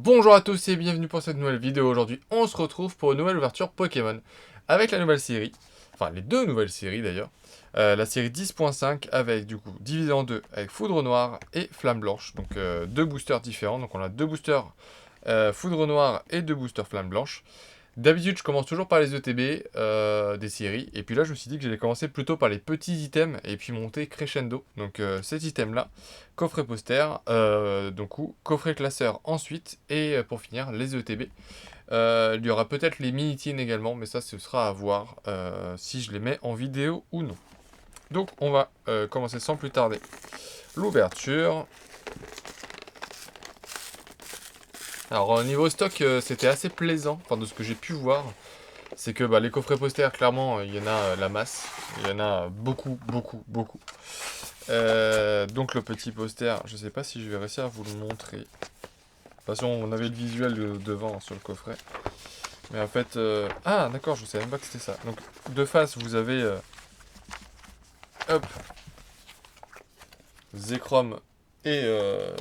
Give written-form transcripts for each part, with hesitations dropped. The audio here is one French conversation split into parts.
Bonjour à tous et bienvenue pour cette nouvelle vidéo. Aujourd'hui, on se retrouve pour une nouvelle ouverture Pokémon avec la nouvelle série, enfin les deux nouvelles séries d'ailleurs. La série 10.5 avec du coup divisé en deux avec Foudre Noire et Flamme Blanche. Donc deux boosters différents. Donc on a deux boosters Foudre Noire et deux boosters Flamme Blanche. D'habitude, je commence toujours par les ETB des séries. Et puis là, je me suis dit que j'allais commencer plutôt par les petits items et puis monter crescendo. Donc cet item-là, coffret poster, donc ou coffret classeur ensuite. Et pour finir, les ETB. Il y aura peut-être les mini-tines également, mais ça, ce sera à voir si je les mets en vidéo ou non. Donc on va commencer sans plus tarder l'ouverture. Alors au niveau stock, c'était assez plaisant, enfin de ce que j'ai pu voir. C'est que les coffrets posters, clairement, il y en a la masse. Il y en a beaucoup, beaucoup, beaucoup. Donc le petit poster, je sais pas si je vais réussir à vous le montrer. De toute façon, on avait le visuel devant sur le coffret. Mais en fait... Ah, d'accord, je savais même pas que c'était ça. Donc, de face, vous avez... hop, Zekrom et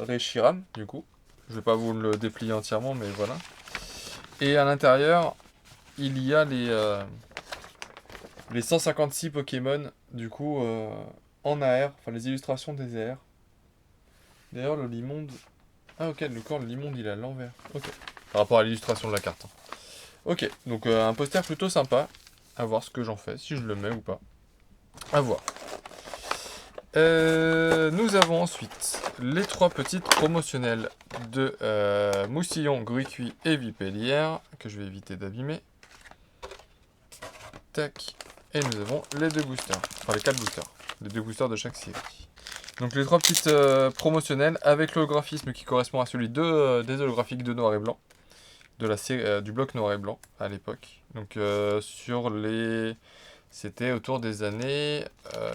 Reshiram, du coup. Je vais pas vous le déplier entièrement, mais voilà. Et à l'intérieur, il y a les 156 Pokémon, du coup, en AR, enfin les illustrations des AR. D'ailleurs, le Limonde... Ah ok, le corps, le Limonde, il est à l'envers. Ok, par rapport à l'illustration de la carte. Ok, donc un poster plutôt sympa. À voir ce que j'en fais, si je le mets ou pas. À voir. Nous avons ensuite les trois petites promotionnelles de Moustillon, Gruicuit et Vipellière, que je vais éviter d'abîmer. Tac. Et nous avons les deux boosters, enfin les quatre boosters. Les deux boosters de chaque série. Donc les trois petites promotionnelles avec l'holographisme qui correspond à celui des holographiques de noir et blanc. De la série, du bloc noir et blanc à l'époque. Donc sur les... C'était autour des années...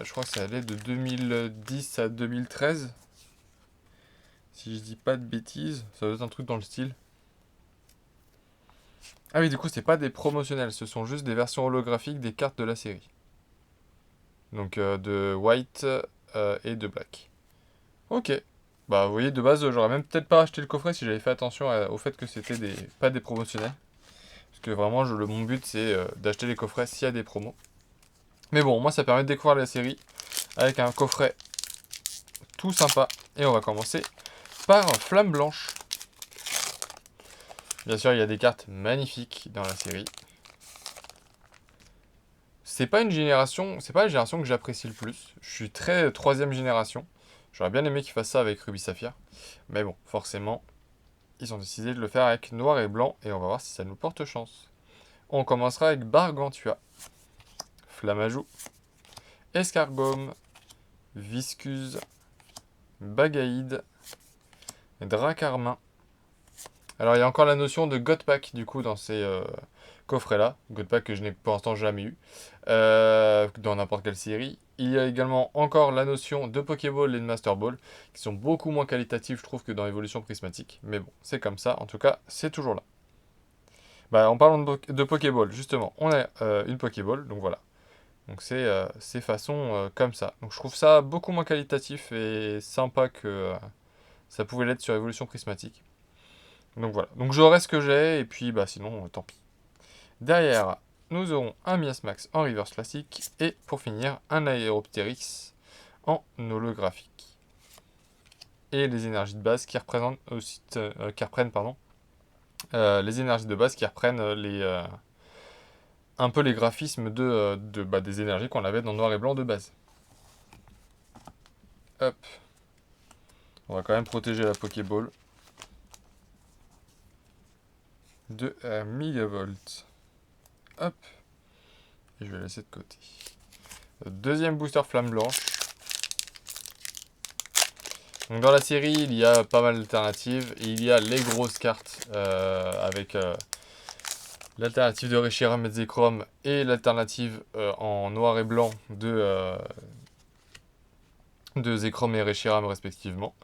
je crois que ça allait de 2010 à 2013. Si je dis pas de bêtises, ça doit être un truc dans le style. Ah oui, du coup, c'est pas des promotionnels, ce sont juste des versions holographiques des cartes de la série. Donc de White et de Black. Ok. Bah, vous voyez, de base, j'aurais même peut-être pas acheté le coffret si j'avais fait attention au fait que c'était pas des promotionnels. Parce que vraiment, mon but, c'est d'acheter les coffrets s'il y a des promos. Mais bon, moi, ça permet de découvrir la série avec un coffret tout sympa. Et on va commencer par Flamme Blanche. Bien sûr, il y a des cartes magnifiques dans la série. C'est pas la génération que j'apprécie le plus. Je suis très troisième génération. J'aurais bien aimé qu'ils fassent ça avec Ruby Saphir. Mais bon, forcément, ils ont décidé de le faire avec noir et blanc. Et on va voir si ça nous porte chance. On commencera avec Bargantua, Flamajou, Escargome, Viscuse, Bagaïde, Dracarmin. Alors il y a encore la notion de Godpack du coup dans ces coffrets-là. Godpack que je n'ai pour l'instant jamais eu. Dans n'importe quelle série. Il y a également encore la notion de Pokéball et de Master Ball, qui sont beaucoup moins qualitatifs, je trouve, que dans Évolution Prismatique. Mais bon, c'est comme ça, en tout cas, c'est toujours là. En parlant de Pokéball, justement, on a une Pokéball, donc voilà. Donc c'est façon comme ça. Donc je trouve ça beaucoup moins qualitatif et sympa que ça pouvait l'être sur Évolution Prismatique. Donc voilà. Donc j'aurai ce que j'ai, et puis sinon, tant pis. Derrière, nous aurons un Miasmax en reverse classique, et pour finir, un Aeropteryx en holographique. Et les énergies de base qui représentent aussi, les énergies de base qui reprennent un peu les graphismes des énergies qu'on avait dans noir et blanc de base. Hop. On va quand même protéger la Pokéball de Megavolt. Hop. Et je vais laisser de côté. Deuxième booster Flamme Blanche. Donc dans la série, il y a pas mal d'alternatives. Il y a les grosses cartes avec l'alternative de Reshiram et Zekrom et l'alternative en noir et blanc de Zekrom et Reshiram respectivement.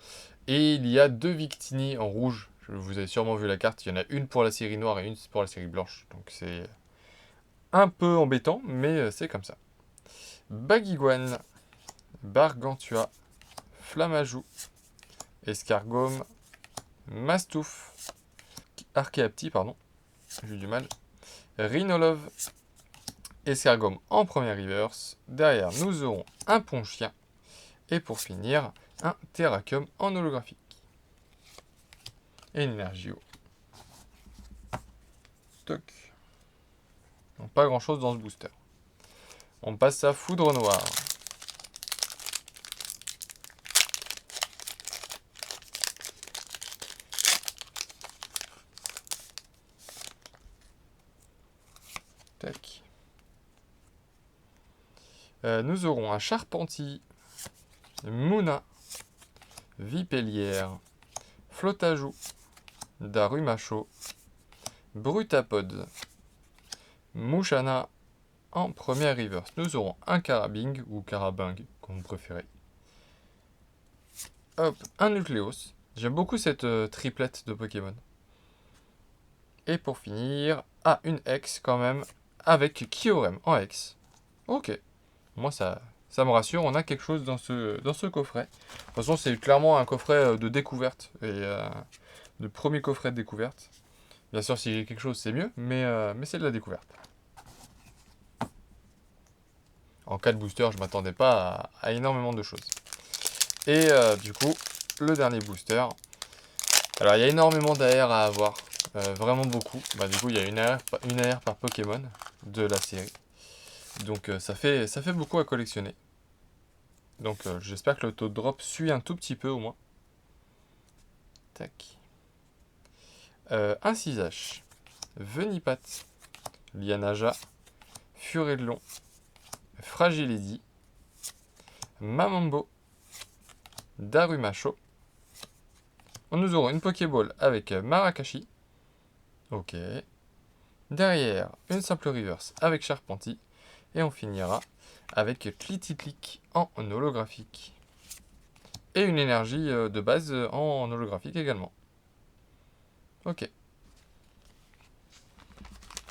Et il y a deux Victini en rouge. Vous avez sûrement vu la carte. Il y en a une pour la série noire et une pour la série blanche. Donc c'est un peu embêtant, mais c'est comme ça. Baguiguane, Bargantua, Flamajou, Escargome, Mastouf, Archaeapti, pardon. J'ai eu du mal. Rhinolove. Escargome en première reverse. Derrière, nous aurons un Ponchien. Et pour finir, un Terrakium en holographique. Et une Energio. Toc. Donc pas grand chose dans ce booster. On passe à Foudre Noire. Tac. Nous aurons un Charpentier, Mouna, Vipellière, Flotajou, Darumacho, Brutapod, Mouchana en première reverse. Nous aurons un Carabing ou Carabing, comme vous préférez. Hop, un Nucleos. J'aime beaucoup cette triplette de Pokémon. Et pour finir, une X quand même, avec Kyurem en X. Ok. Moi, ça me rassure, on a quelque chose dans ce coffret. De toute façon, c'est clairement un coffret de découverte. Et de premier coffret de découverte. Bien sûr, si j'ai quelque chose, c'est mieux, mais c'est de la découverte. En cas de booster, je ne m'attendais pas à énormément de choses. Et du coup, le dernier booster. Alors, il y a énormément d'AR à avoir. Vraiment beaucoup. Du coup, il y a une AR par Pokémon de la série. Donc ça fait beaucoup à collectionner. Donc j'espère que le taux de drop suit un tout petit peu au moins. Tac. Un 6H. Venipat. Lianaja. Furelon. Fragility. Mamambo. Darumacho. Nous aurons une Pokéball avec Marakashi. Ok. Derrière, une simple reverse avec Charpentier. Et on finira avec Clititlick en holographique. Et une énergie de base en holographique également. Ok.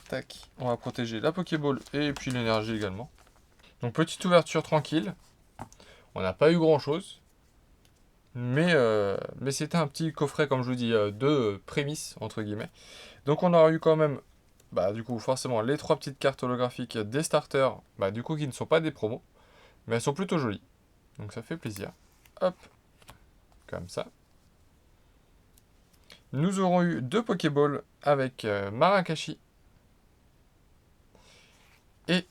Tac. On va protéger la Pokéball et puis l'énergie également. Donc petite ouverture tranquille. On n'a pas eu grand chose. Mais c'était un petit coffret, comme je vous dis, de prémices, entre guillemets. Donc on aura eu quand même, du coup, forcément, les 3 petites cartes holographiques des starters, du coup, qui ne sont pas des promos. Mais elles sont plutôt jolies. Donc ça fait plaisir. Hop. Comme ça. Nous aurons eu 2 Pokéballs avec Marakashi. Et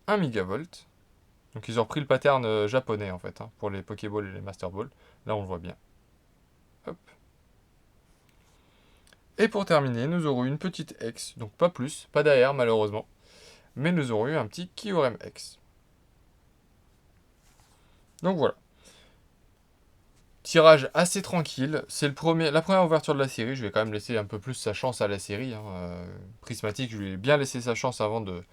un Megavolt. Donc ils ont repris le pattern japonais en fait, pour les Pokéballs et les Master Balls. Là on le voit bien. Hop. Et pour terminer, nous aurons eu une petite X. Donc pas plus, pas d'AR malheureusement. Mais nous aurons eu un petit Kyurem X. Donc voilà. Tirage assez tranquille. C'est la première ouverture de la série. Je vais quand même laisser un peu plus sa chance à la série. Prismatique, je lui ai bien laissé sa chance avant de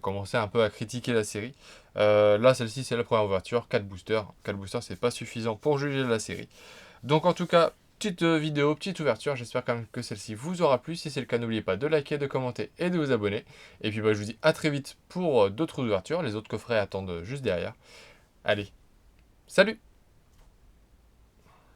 commencer un peu à critiquer la série. Là, celle-ci, c'est la première ouverture. 4 boosters. 4 boosters, c'est pas suffisant pour juger la série. Donc en tout cas, petite vidéo, petite ouverture. J'espère quand même que celle-ci vous aura plu. Si c'est le cas, n'oubliez pas de liker, de commenter et de vous abonner. Et puis je vous dis à très vite pour d'autres ouvertures. Les autres coffrets attendent juste derrière. Allez, salut!